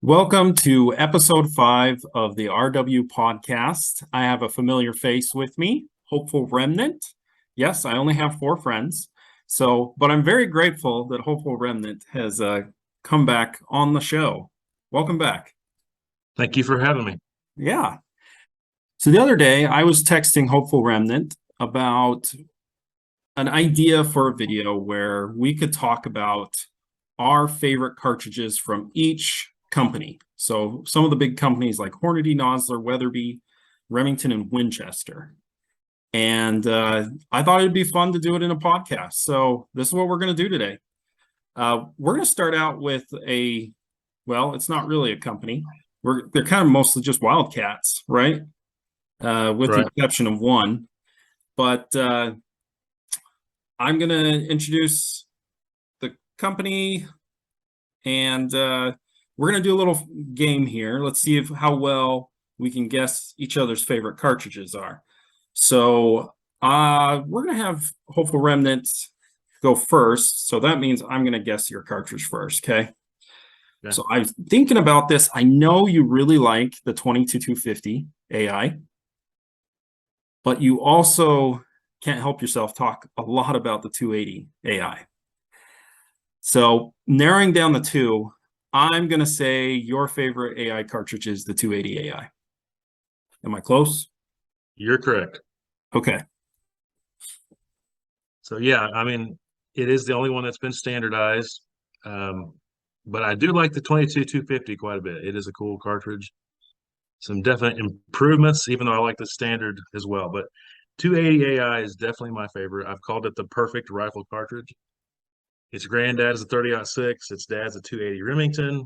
Welcome to episode 5 of the RW podcast. I have a familiar face with me, Hopeful Remnant. Yes, I only have 4 friends. But I'm very grateful that Hopeful Remnant has come back on the show. Welcome back. Thank you for having me. Yeah. So the other day, I was texting Hopeful Remnant about an idea for a video where we could talk about our favorite cartridges from each company. So some of the big companies like Hornady, Nosler, Weatherby, Remington, and Winchester. And I thought it'd be fun to do it in a podcast. So this is what we're going to do today. We're going to start out with well, it's not really a company. They're kind of mostly just Wildcats, right? With the exception of one. But I'm going to introduce the company, and we're going to do a little game here. Let's see how well we can guess each other's favorite cartridges are. So we're going to have Hopeful Remnant go first. So that means I'm going to guess your cartridge first, okay? Yeah. So I'm thinking about this. I know you really like the 22-250 AI, but you also can't help yourself talk a lot about the 280 AI. So narrowing down the two, I'm going to say your favorite AI cartridge is the 280 AI. Am I close? You're correct. Okay. So yeah, I mean, it is the only one that's been standardized. But I do like the 22-250 quite a bit. It is a cool cartridge. Some definite improvements, even though I like the standard as well. But 280 AI is definitely my favorite. I've called it the perfect rifle cartridge. Its granddad is a 30-06. Its dad's a 280 Remington.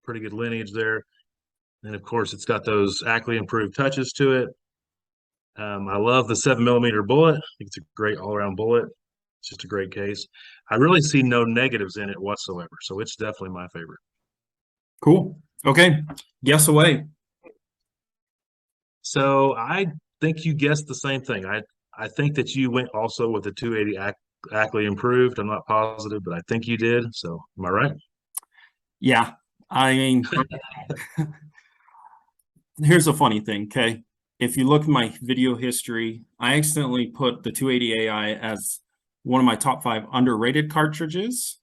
Pretty good lineage there. And of course, it's got those Ackley improved touches to it. I love the 7mm bullet. I think it's a great all-around bullet. It's just a great case. I really see no negatives in it whatsoever. So it's definitely my favorite. Cool. Okay. Guess away. So I think you guessed the same thing. I think that you went also with the 280 Ackley improved. I'm not positive, but I think you did. So am I right? Yeah. I mean, here's a funny thing, okay? If you look at my video history, I accidentally put the 280 AI as one of my top 5 underrated cartridges.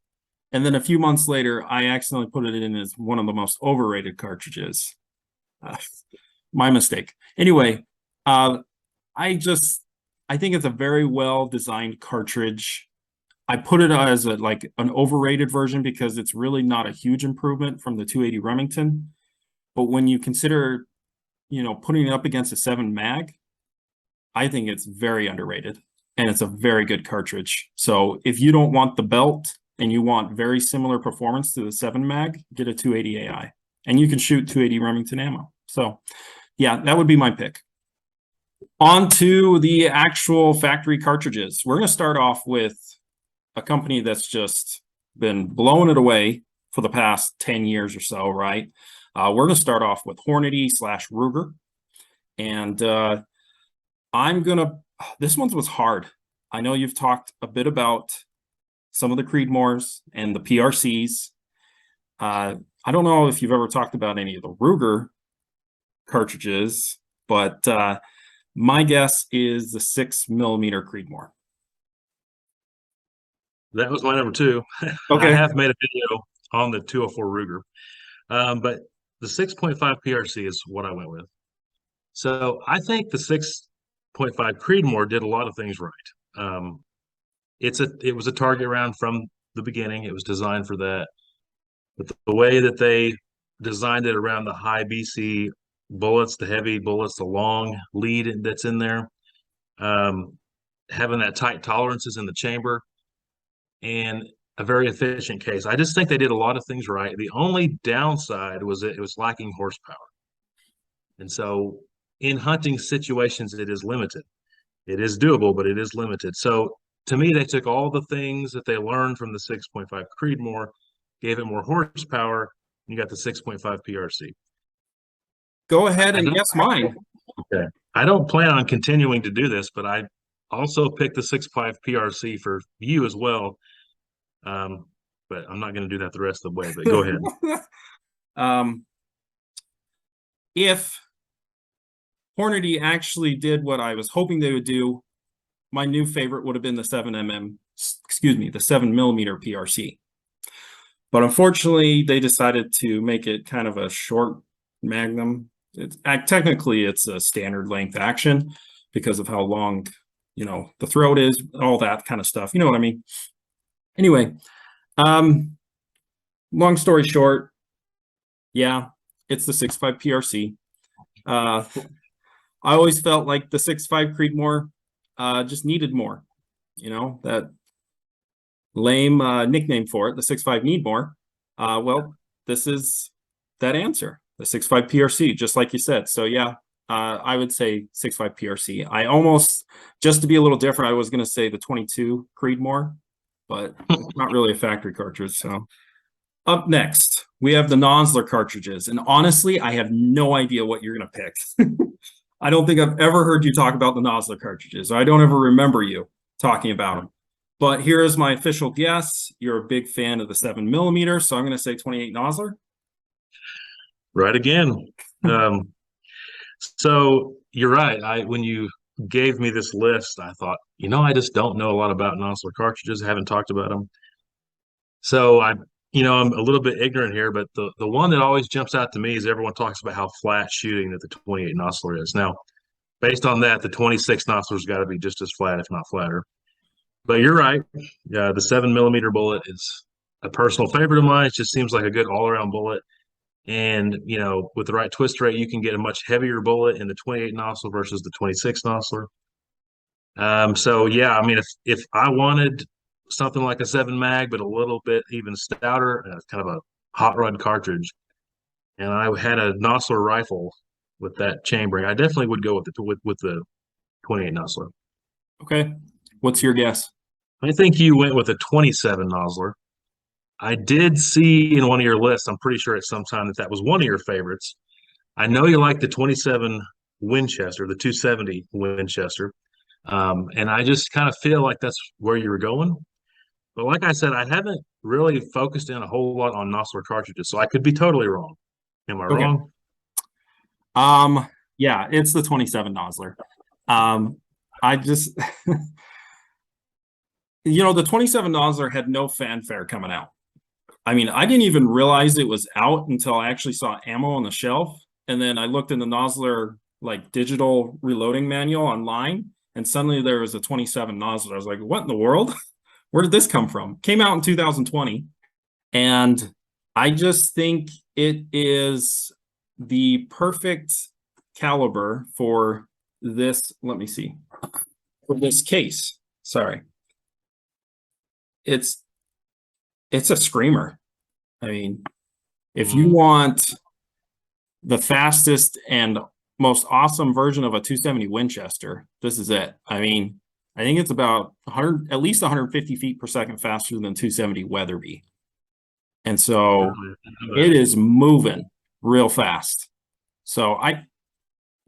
And then a few months later, I accidentally put it in as one of the most overrated cartridges. My mistake. Anyway, I think it's a very well-designed cartridge. I put it as like an overrated version because it's really not a huge improvement from the 280 Remington. But when you consider, putting it up against a 7 mag, I think it's very underrated, and it's a very good cartridge. So if you don't want the belt and you want very similar performance to the 7 mag, get a 280 AI, and you can shoot 280 Remington ammo. So yeah, that would be my pick. On to the actual factory cartridges. We're going to start off with a company that's just been blowing it away for the past 10 years or so, right? We're going to start off with Hornady / Ruger. And this one was hard. I know you've talked a bit about some of the Creedmoors and the PRCs. I don't know if you've ever talked about any of the Ruger cartridges, but my guess is the 6mm Creedmoor. That was my number 2. Okay. I have made a video on the 204 Ruger, but the 6.5 PRC is what I went with. So I think the 6.5 Creedmoor did a lot of things right. It was a target round from the beginning. It was designed for that. But the way that they designed it around the high BC bullets, the heavy bullets, the long lead that's in there, having that tight tolerances in the chamber, and a very efficient case. I just think they did a lot of things right. The only downside was that it was lacking horsepower. And so in hunting situations, it is limited. It is doable, but it is limited. So to me, they took all the things that they learned from the 6.5 Creedmoor, gave it more horsepower, and you got the 6.5 PRC. Go ahead and guess mine. Okay. I don't plan on continuing to do this, but I also picked the 6.5 PRC for you as well. But I'm not going to do that the rest of the way, but go ahead. If Hornady actually did what I was hoping they would do, my new favorite would have been the 7 millimeter PRC. But unfortunately, they decided to make it kind of a short Magnum. Technically, it's a standard length action because of how long, the throat is, all that kind of stuff. You know what I mean? Anyway, long story short, yeah, it's the 6.5 PRC. I always felt like the 6.5 Creedmoor just needed more. That lame nickname for it, the 6.5 need more. Well, this is that answer, the 6.5 PRC, just like you said. So yeah, I would say 6.5 PRC. I almost, just to be a little different, I was going to say the 22 Creedmoor, but it's not really a factory cartridge. So up next, we have the Nosler cartridges. And honestly, I have no idea what you're going to pick. I don't think I've ever heard you talk about the Nosler cartridges. I don't ever remember you talking about them. But here is my official guess. You're a big fan of the 7 millimeter, so I'm going to say 28 Nosler. Right again. So you're right. When you gave me this list, I thought, I just don't know a lot about Nosler cartridges. I haven't talked about them. So I'm a little bit ignorant here, but the one that always jumps out to me is everyone talks about how flat shooting that the 28 Nosler is. Now, based on that, the 26 Nosler's got to be just as flat, if not flatter. But you're right. The 7 millimeter bullet is a personal favorite of mine. It just seems like a good all-around bullet. And, with the right twist rate, you can get a much heavier bullet in the 28 Nosler versus the 26 Nosler. So, yeah, I mean, if I wanted something like a 7 mag, but a little bit even stouter, kind of a hot rod cartridge, and I had a Nosler rifle with that chambering, I definitely would go with the 28 Nosler. Okay. What's your guess? I think you went with a 27 Nosler. I did see in one of your lists, I'm pretty sure at some time that was one of your favorites. I know you like the 27 Winchester, the 270 Winchester. And I just kind of feel like that's where you were going. But like I said, I haven't really focused in a whole lot on Nosler cartridges, so I could be totally wrong. Am I wrong? Yeah, it's the 27 Nosler. I just the 27 Nosler had no fanfare coming out. I mean, I didn't even realize it was out until I actually saw ammo on the shelf. And then I looked in the Nosler digital reloading manual online, and suddenly there was a 27 Nosler. I was like, what in the world? Where did this come from? Came out in 2020. And I just think it is the perfect caliber for this. Let me see. For this case. Sorry. It's a screamer. I mean, if you want the fastest and most awesome version of a 270 Winchester, this is it. I mean, I think it's about at least 150 feet per second faster than 270 Weatherby. And so it is moving real fast. So I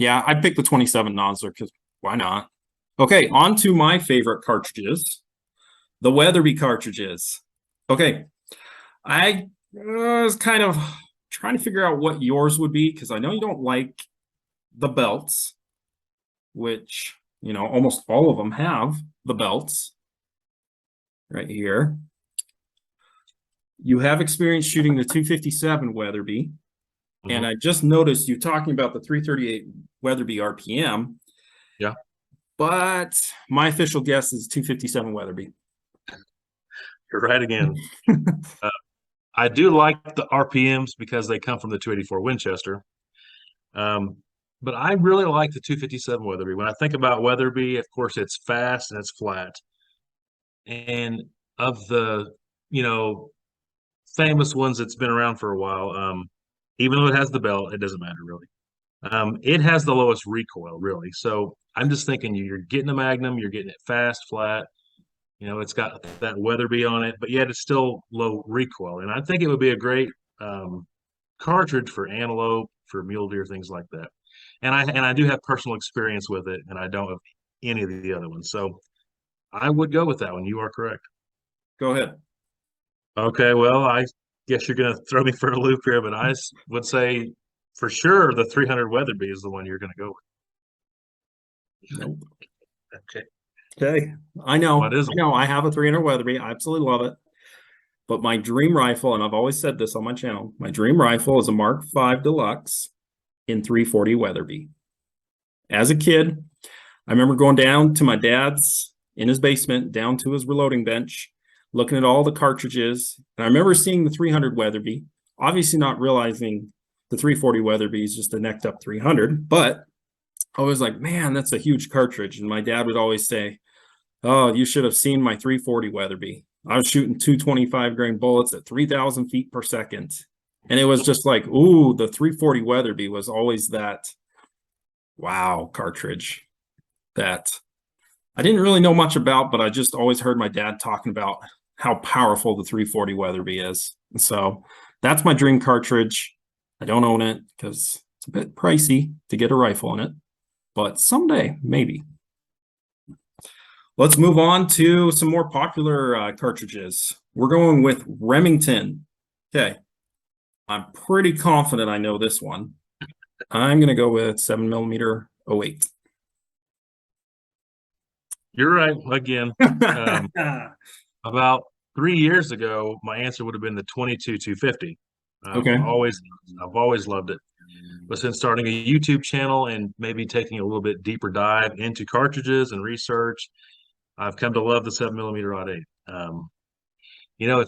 picked the 27 Nosler because why not? Okay, on to my favorite cartridges, the Weatherby cartridges. Okay, I was kind of trying to figure out what yours would be because I know you don't like the belts, which, almost all of them have the belts right here. You have experience shooting the 257 Weatherby. And I just noticed you talking about the 338 Weatherby RPM. Yeah. But my official guess is 257 Weatherby. You're right again. I do like the RPMs because they come from the 284 Winchester. But I really like the 257 Weatherby. When I think about Weatherby, of course, it's fast and it's flat. And of the, famous ones that's been around for a while, even though it has the belt, it doesn't matter really. It has the lowest recoil, really. So I'm just thinking you're getting a Magnum, you're getting it fast, flat. It's got that Weatherby on it, but yet it's still low recoil. And I think it would be a great cartridge for antelope, for mule deer, things like that. And I do have personal experience with it, and I don't have any of the other ones. So I would go with that one. You are correct. Go ahead. Okay, well, guess you're going to throw me for a loop here, but would say for sure the 300 Weatherby is the one you're going to go Nope. with. Okay. Okay. I know. What is it? I know. I have a 300 Weatherby. I absolutely love it. But my dream rifle, and I've always said this on my channel, my dream rifle is a Mark V Deluxe in 340 Weatherby. As a kid, I remember going down to my dad's in his basement, down to his reloading bench, looking at all the cartridges. And I remember seeing the 300 Weatherby, obviously not realizing the 340 Weatherby is just a necked up 300, but I was like, man, that's a huge cartridge. And my dad would always say, oh, you should have seen my 340 Weatherby. I was shooting 225 grain bullets at 3,000 feet per second. And it was just like, ooh, the 340 Weatherby was always that wow cartridge that I didn't really know much about, but I just always heard my dad talking about how powerful the 340 Weatherby is. And so that's my dream cartridge. I don't own it because it's a bit pricey to get a rifle in it, but someday, maybe. Let's move on to some more popular cartridges. We're going with Remington. Okay. I'm pretty confident I know this one. I'm going to go with 7mm 08. You're right. Again, about 3 years ago, my answer would have been the 22-250. Okay. I've always loved it. But since starting a YouTube channel and maybe taking a little bit deeper dive into cartridges and research, I've come to love the 7mm 08.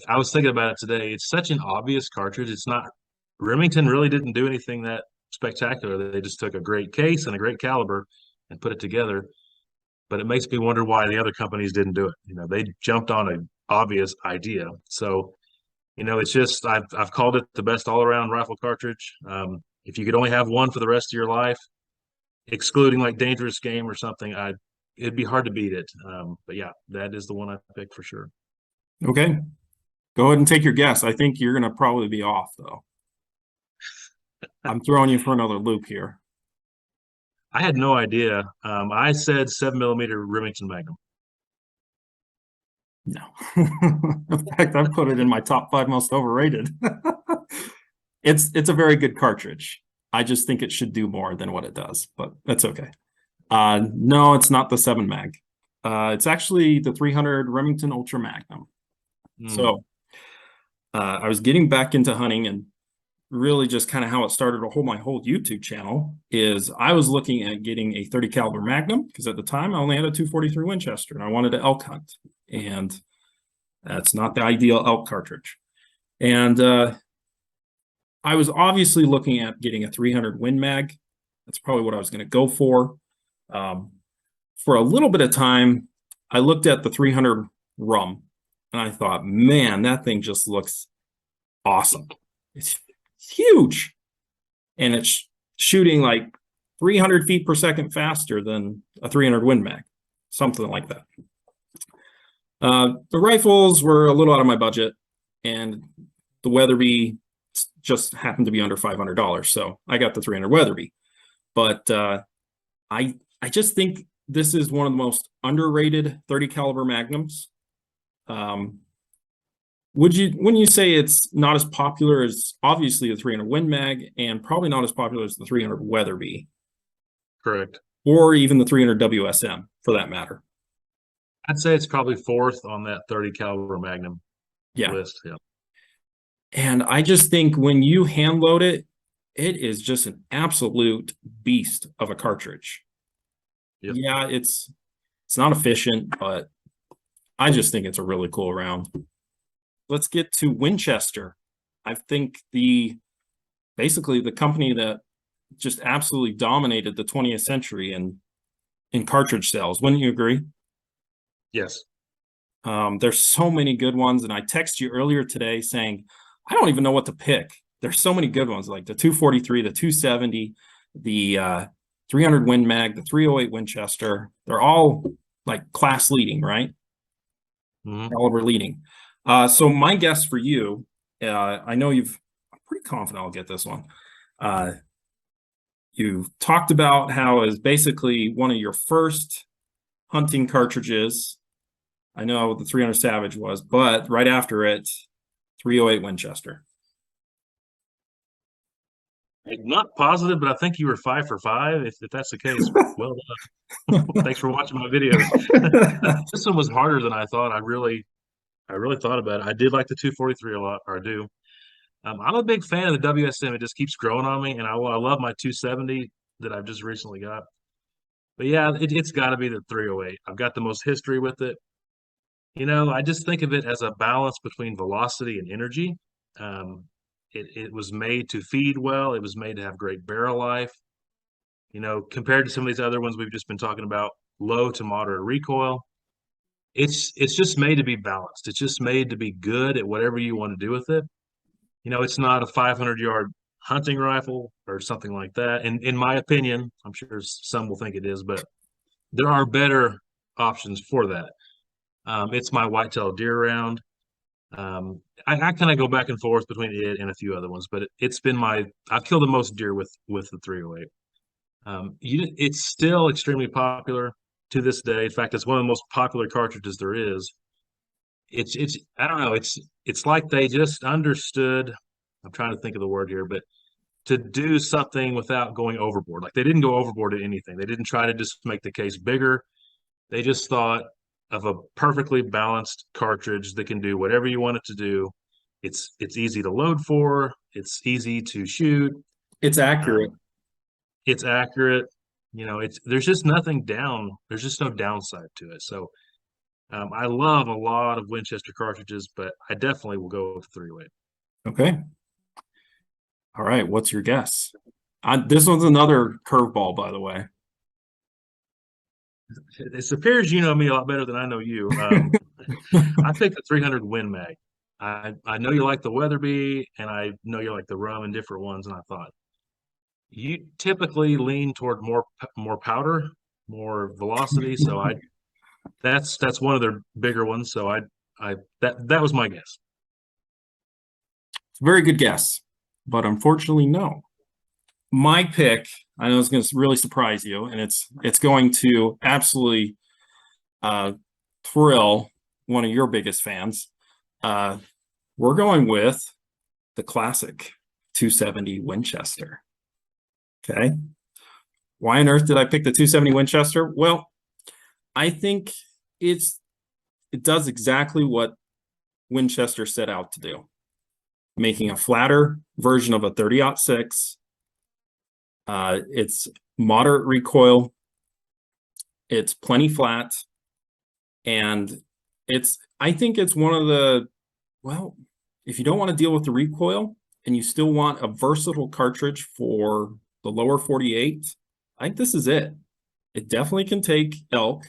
I was thinking about it today. It's such an obvious cartridge. It's not. Remington really didn't do anything that spectacular. They just took a great case and a great caliber and put it together. But it makes me wonder why the other companies didn't do it. They jumped on an obvious idea. So, it's just I've called it the best all-around rifle cartridge. If you could only have one for the rest of your life, excluding like dangerous game or something, it'd be hard to beat it. But yeah, that is the one I picked for sure. Okay. Go ahead and take your guess. I think you're going to probably be off, though. I'm throwing you for another loop here. I had no idea. I said 7mm Remington Magnum. No. In fact, I've put it in my top 5 most overrated. It's a very good cartridge. I just think it should do more than what it does, but that's okay. No, it's not the 7 mag. It's actually the 300 Remington Ultra Magnum. So I was getting back into hunting, and really just kind of how it started my whole YouTube channel is I was looking at getting a 30 caliber Magnum because at the time I only had a 243 Winchester and I wanted to elk hunt, and that's not the ideal elk cartridge. And I was obviously looking at getting a 300 Win Mag. That's probably what I was going to go for. For a little bit of time, I looked at the 300 Rum, and I thought, man, that thing just looks awesome. It's huge, and it's shooting like 300 feet per second faster than a 300 Win Mag, something like that. The rifles were a little out of my budget, and the Weatherby just happened to be under $500, so I got the 300 Weatherby. But I just think this is one of the most underrated 30 caliber Magnums. Wouldn't you say it's not as popular as obviously the 300 Win Mag, and probably not as popular as the 300 Weatherby? Correct. Or even the 300 WSM for that matter. I'd say it's probably 4th on that 30 caliber Magnum list. Yeah. And I just think when you hand load it, it is just an absolute beast of a cartridge. Yep. Yeah, it's not efficient, but I just think it's a really cool round. Let's get to Winchester. I think basically the company that just absolutely dominated the 20th century in cartridge sales. Wouldn't you agree? Yes. There's so many good ones, and I texted you earlier today saying I don't even know what to pick. There's so many good ones, like the 243, the 270, the 300 Win Mag, the 308 Winchester. They're all like class leading, right? Caliber leading. So my guess for you, I know I'm pretty confident I'll get this one. You talked about how is basically one of your first hunting cartridges. I know the 300 Savage was, but right after it, 308 Winchester. I'm not positive, but I think you were 5 for 5. If that's the case, well done. Thanks for watching my videos. This one was harder than I thought. I really thought about it. I did like the 243 a lot, or I do. I'm a big fan of the WSM. It just keeps growing on me, and I love my 270 that I've just recently got. But yeah, it's got to be the 308. I've got the most history with it. I just think of it as a balance between velocity and energy. Um, it was made to feed well. It was made to have great barrel life. Compared to some of these other ones we've just been talking about, low to moderate recoil. It's just made to be balanced. It's just made to be good at whatever you want to do with it. It's not a 500-yard hunting rifle or something like that. And in my opinion, I'm sure some will think it is, but there are better options for that. It's my whitetail deer round. I kind of go back and forth between it and a few other ones, but it's been I've killed the most deer with the 308. It's still extremely popular to this day. In fact, it's one of the most popular cartridges there is. It's I don't know, it's like they just understood. I'm trying to think of the word here, but to do something without going overboard. Like they didn't go overboard at anything. They didn't try to just make the case bigger. They just thought of a perfectly balanced cartridge that can do whatever you want it to do. It's easy to load for. It's easy to shoot. It's accurate. It's accurate. There's just nothing down. There's just no downside to it. So I love a lot of Winchester cartridges, but I definitely will go with 308. Okay. All right. What's your guess? This one's another curveball, by the way. It appears you know me a lot better than I know you. I picked the 300 Win Mag. I know you like the Weatherby, and I know you like the Rum and different ones, and I thought you typically lean toward more powder, more velocity. So that's one of their bigger ones. So that was my guess. It's a very good guess, but unfortunately, no. My pick, I know it's going to really surprise you, and it's going to absolutely thrill one of your biggest fans. We're going with the classic 270 Winchester. Okay. Why on earth did I pick the 270 Winchester? Well, I think it does exactly what Winchester set out to do, making a flatter version of a 30-06. It's moderate recoil. It's plenty flat. And I think it's one of the, well, if you don't want to deal with the recoil and you still want a versatile cartridge for the lower 48, I think this is it. It definitely can take elk.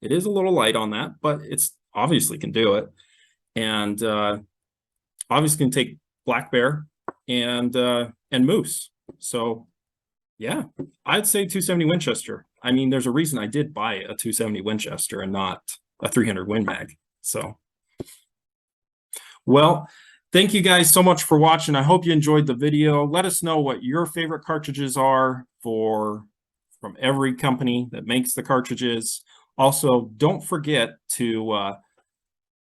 It is a little light on that, but it's obviously can do it. And obviously can take black bear and moose. So yeah, I'd say 270 Winchester. I mean, there's a reason I did buy a 270 Winchester and not a 300 Win Mag. So, well, thank you guys so much for watching. I hope you enjoyed the video. Let us know what your favorite cartridges are from every company that makes the cartridges. Also, don't forget to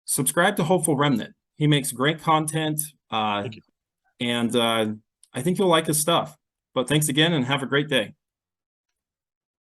subscribe to Hopeful Remnant. He makes great content, and I think you'll like his stuff. But thanks again, and have a great day.